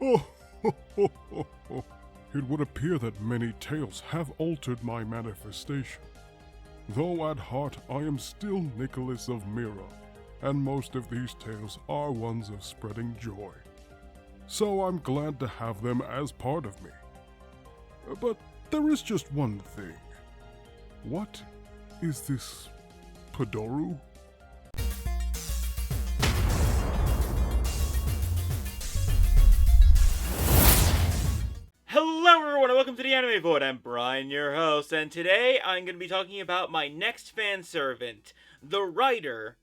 Oh, ho, ho, ho, ho. It would appear that many tales have altered my manifestation. Though at heart I am still Nicholas of Myra, and most of these tales are ones of spreading joy. So I'm glad to have them as part of me. But there is just one thing. What is this Padoru? Hello everyone and welcome to the Anime Void. I'm Brian, your host, and today I'm going to be talking about my next fan servant, the writer,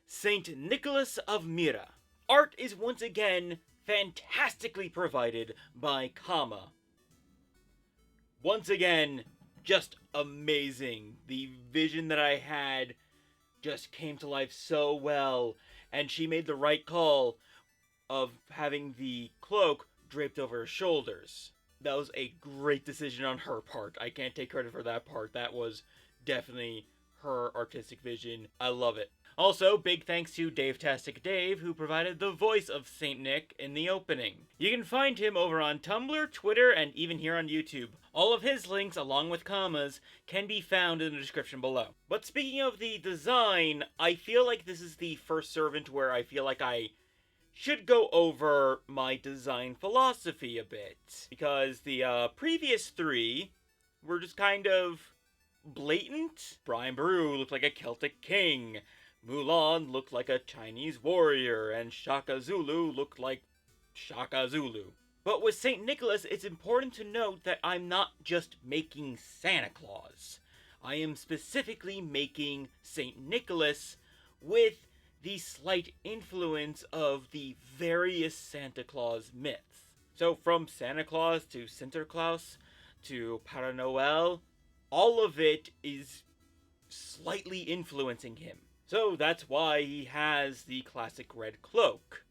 Saint Nicholas of Myra. Art is once again fantastically provided by Kama. Once again, just amazing. The vision that I had just came to life so well, and she made the right call of having the cloak draped over her shoulders. That was a great decision on her part. I can't take credit for that part. That was definitely her artistic vision. I love it. Also, big thanks to DavetasticDave, who provided the voice of Saint Nick in the opening. You can find him over on Tumblr, Twitter, and even here on YouTube. All of his links, along with Kama's, can be found in the description below. But speaking of the design, I feel like this is the first servant where I feel like I should go over my design philosophy a bit. Because the previous three were just kind of blatant. Brian Baru looked like a Celtic king. Mulan looked like a Chinese warrior. And Shaka Zulu looked like Shaka Zulu. But with St. Nicholas, it's important to note that I'm not just making Santa Claus. I am specifically making St. Nicholas with the slight influence of the various Santa Claus myths. So from Santa Claus to Sinterklaas to Père Noël, all of it is slightly influencing him. So that's why he has the classic red cloak.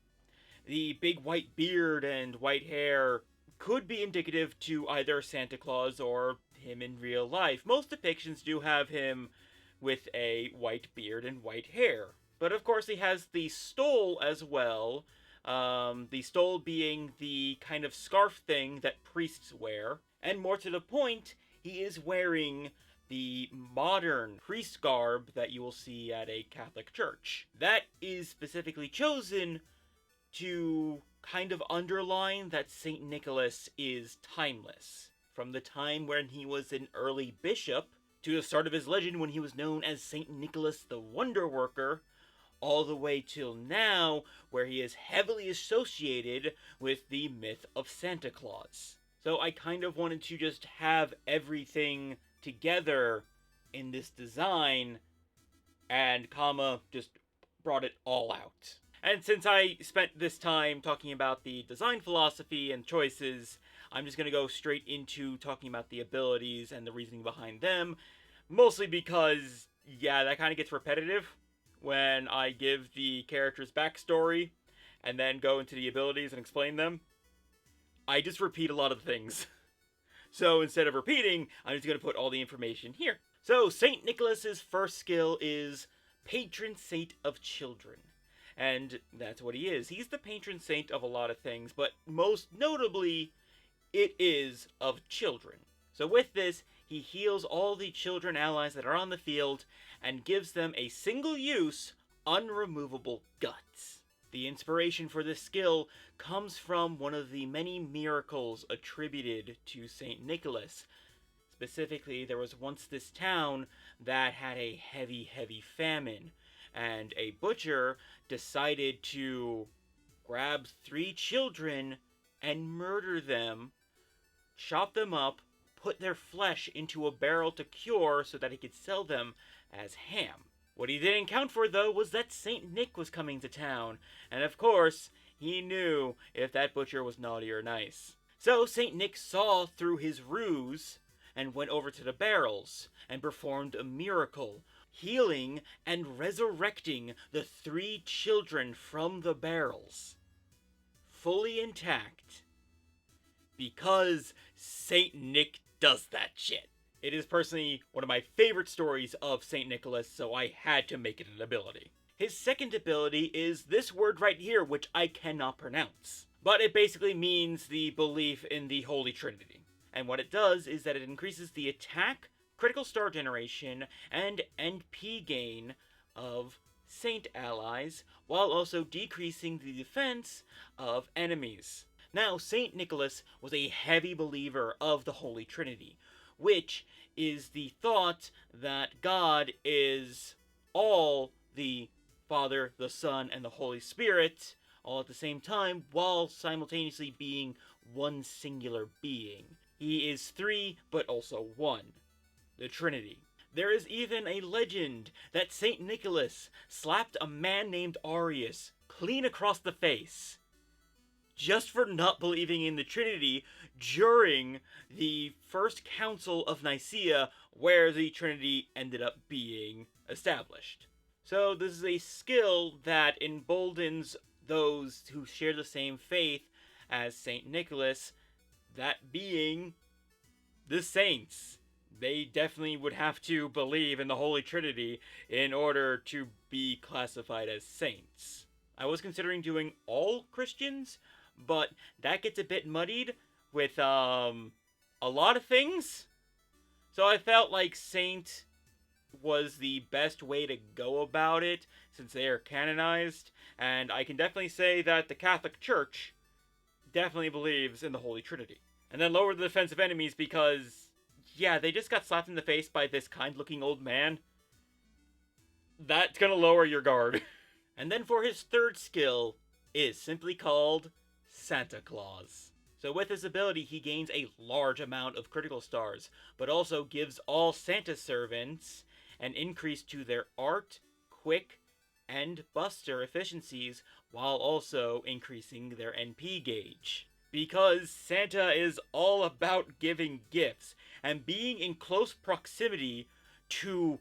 The big white beard and white hair could be indicative to either Santa Claus or him in real life. Most depictions do have him with a white beard and white hair. But of course he has the stole as well, the stole being the kind of scarf thing that priests wear. And more to the point, he is wearing the modern priest garb that you will see at a Catholic church. That is specifically chosen to kind of underline that St. Nicholas is timeless. From the time when he was an early bishop, to the start of his legend when he was known as St. Nicholas the Wonder Worker, all the way till now, where he is heavily associated with the myth of Santa Claus. So I kind of wanted to just have everything together in this design, and Kama just brought it all out. And since I spent this time talking about the design philosophy and choices, I'm just going to go straight into talking about the abilities and the reasoning behind them, mostly because, yeah, that kind of gets repetitive when I give the character's backstory and then go into the abilities and explain them. I just repeat a lot of things. So instead of repeating, I'm just going to put all the information here. So St. Nicholas's first skill is Patron Saint of Children. And that's what he is. He's the patron saint of a lot of things, but most notably, it is of children. So with this, he heals all the children allies that are on the field and gives them a single-use, unremovable guts. The inspiration for this skill comes from one of the many miracles attributed to St. Nicholas. Specifically, there was once this town that had a heavy famine, and a butcher decided to grab 3 children and murder them, chop them up, put their flesh into a barrel to cure so that he could sell them as ham. What he didn't account for, though, was that St. Nick was coming to town, and of course, he knew if that butcher was naughty or nice. So St. Nick saw through his ruse and went over to the barrels and performed a miracle, healing and resurrecting the 3 children from the barrels, fully intact, because St. Nick does that shit. It is personally one of my favorite stories of St. Nicholas, so I had to make it an ability. His second ability is this word right here, which I cannot pronounce. But it basically means the belief in the Holy Trinity. And what it does is that it increases the attack, critical star generation, and NP gain of Saint allies, while also decreasing the defense of enemies. Now, Saint Nicholas was a heavy believer of the Holy Trinity, which is the thought that God is all the Father, the Son, and the Holy Spirit, all at the same time, while simultaneously being one singular being. He is three, but also one. The Trinity. There is even a legend that St. Nicholas slapped a man named Arius clean across the face just for not believing in the Trinity during the First Council of Nicaea, where the Trinity ended up being established. So this is a skill that emboldens those who share the same faith as St. Nicholas, that being the saints. They definitely would have to believe in the Holy Trinity in order to be classified as saints. I was considering doing all Christians, but that gets a bit muddied with a lot of things. So I felt like saint was the best way to go about it, since they are canonized, and I can definitely say that the Catholic Church definitely believes in the Holy Trinity. And then lower the defense of enemies because, yeah, they just got slapped in the face by this kind-looking old man. That's gonna lower your guard. And then for his third skill is simply called Santa Claus. So with this ability, he gains a large amount of critical stars, but also gives all Santa servants an increase to their art, quick, and buster efficiencies, while also increasing their NP gauge. Because Santa is all about giving gifts, and being in close proximity to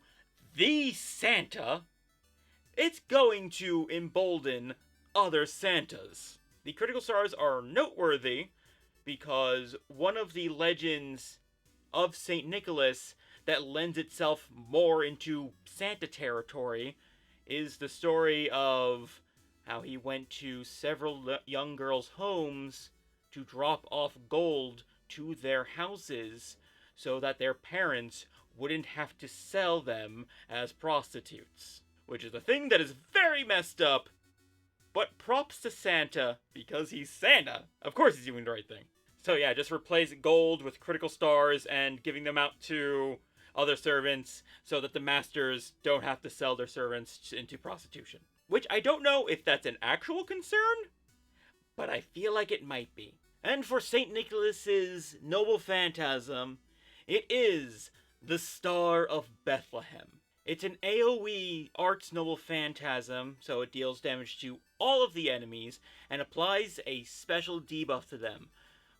the Santa, it's going to embolden other Santas. The critical stars are noteworthy because one of the legends of St. Nicholas that lends itself more into Santa territory is the story of how he went to several young girls' homes to drop off gold to their houses so that their parents wouldn't have to sell them as prostitutes. Which is a thing that is very messed up, but props to Santa, because he's Santa. Of course he's doing the right thing. So yeah, just replace gold with critical stars and giving them out to other servants so that the masters don't have to sell their servants into prostitution. Which I don't know if that's an actual concern, but I feel like it might be. And for St. Nicholas's noble phantasm, it is the Star of Bethlehem. It's an AoE Arts Noble Phantasm, so it deals damage to all of the enemies and applies a special debuff to them,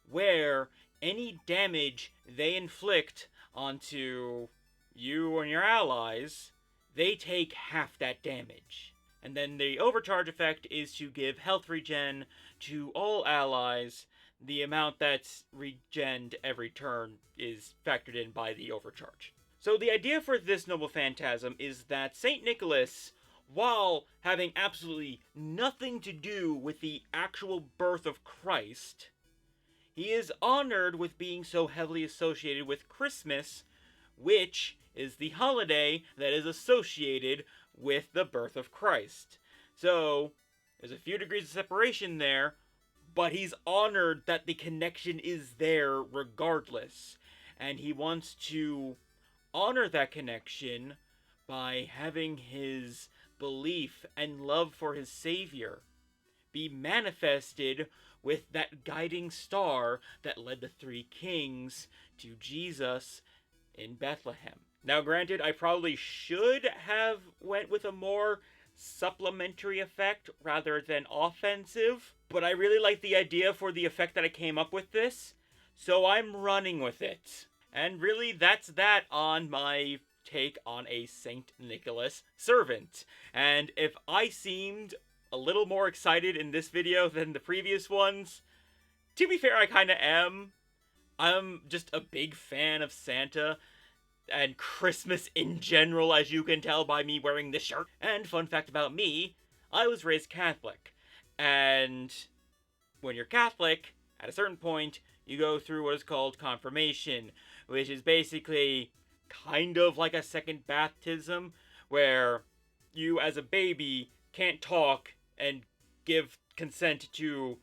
where any damage they inflict onto you and your allies, they take half that damage. And then the overcharge effect is to give health regen to all allies. The amount that's regened every turn is factored in by the overcharge. So the idea for this Noble Phantasm is that St. Nicholas, while having absolutely nothing to do with the actual birth of Christ, he is honored with being so heavily associated with Christmas, which is the holiday that is associated with the birth of Christ. So, there's a few degrees of separation there, but he's honored that the connection is there regardless. And he wants to honor that connection by having his belief and love for his Savior be manifested with that guiding star that led the three kings to Jesus in Bethlehem. Now granted, I probably should have went with a more supplementary effect rather than offensive, but I really like the idea for the effect that I came up with this, so I'm running with it. And really, that's that on my take on a St. Nicholas servant. And if I seemed a little more excited in this video than the previous ones, to be fair, I kinda am. I'm just a big fan of Santa and Christmas in general, as you can tell by me wearing this shirt. And fun fact about me, I was raised Catholic. And when you're Catholic, at a certain point, you go through what is called confirmation, which is basically kind of like a second baptism, where you as a baby can't talk and give consent to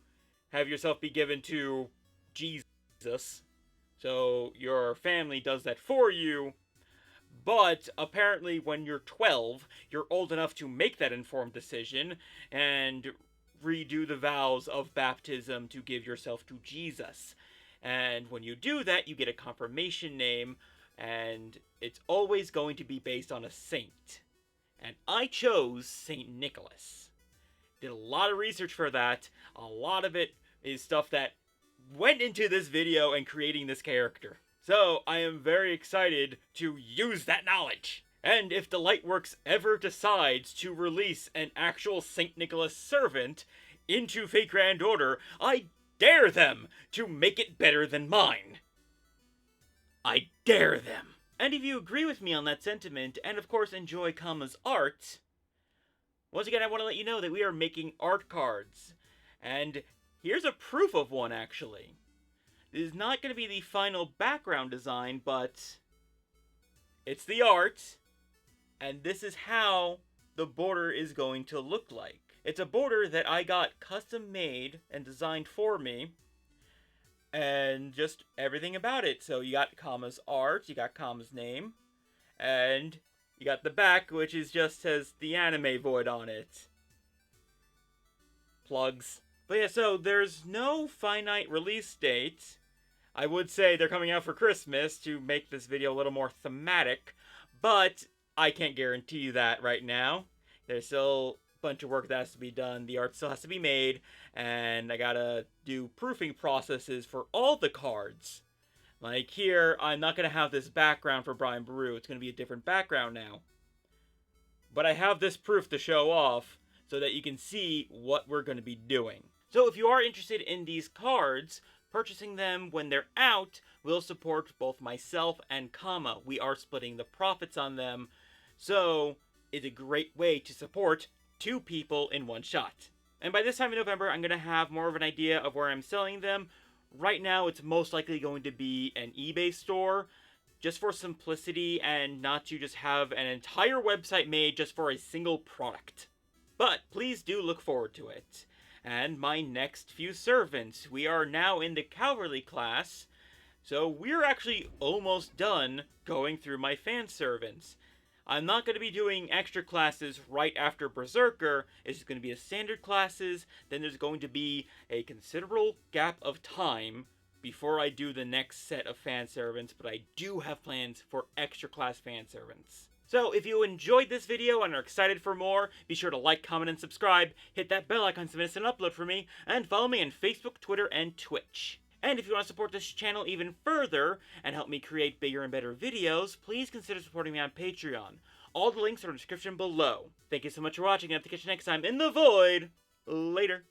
have yourself be given to Jesus. So your family does that for you. But apparently when you're 12, you're old enough to make that informed decision and redo the vows of baptism to give yourself to Jesus. And when you do that, you get a confirmation name, and it's always going to be based on a saint. And I chose Saint Nicholas. Did a lot of research for that. A lot of it is stuff that went into this video and creating this character. So I am very excited to use that knowledge. And if the Lightworks ever decides to release an actual Saint Nicholas servant into Fate Grand Order, I dare them to make it better than mine. I dare them. And if you agree with me on that sentiment, and of course enjoy Kama's art, once again I want to let you know that we are making art cards. And here's a proof of one, actually. This is not going to be the final background design, but it's the art. And this is how the border is going to look like. It's a border that I got custom made and designed for me. And just everything about it. So you got Kama's art, you got Kama's name, and you got the back, which is just has the anime void on it. Plugs. But yeah, so there's no finite release date. I would say they're coming out for Christmas to make this video a little more thematic, but I can't guarantee that right now. There's still a bunch of work that has to be done. The art still has to be made, and I gotta do proofing processes for all the cards. Like here, I'm not gonna have this background for Brian Baru. It's gonna be a different background now. But I have this proof to show off so that you can see what we're gonna be doing. So if you are interested in these cards, purchasing them when they're out will support both myself and Kama. We are splitting the profits on them, so it's a great way to support two people in one shot. And by this time in November, I'm going to have more of an idea of where I'm selling them. Right now, it's most likely going to be an eBay store, just for simplicity and not to just have an entire website made just for a single product. But please do look forward to it. And my next few servants. We are now in the cavalry class, so we're actually almost done going through my fan servants. I'm not going to be doing extra classes right after Berserker. It's just going to be a standard classes. Then there's going to be a considerable gap of time before I do the next set of fan servants, but I do have plans for extra class fan servants. So if you enjoyed this video and are excited for more, be sure to like, comment, and subscribe, hit that bell icon to miss an upload from me, and follow me on Facebook, Twitter, and Twitch. And if you want to support this channel even further and help me create bigger and better videos, please consider supporting me on Patreon. All the links are in the description below. Thank you so much for watching, and I have to catch you next time in the void. Later.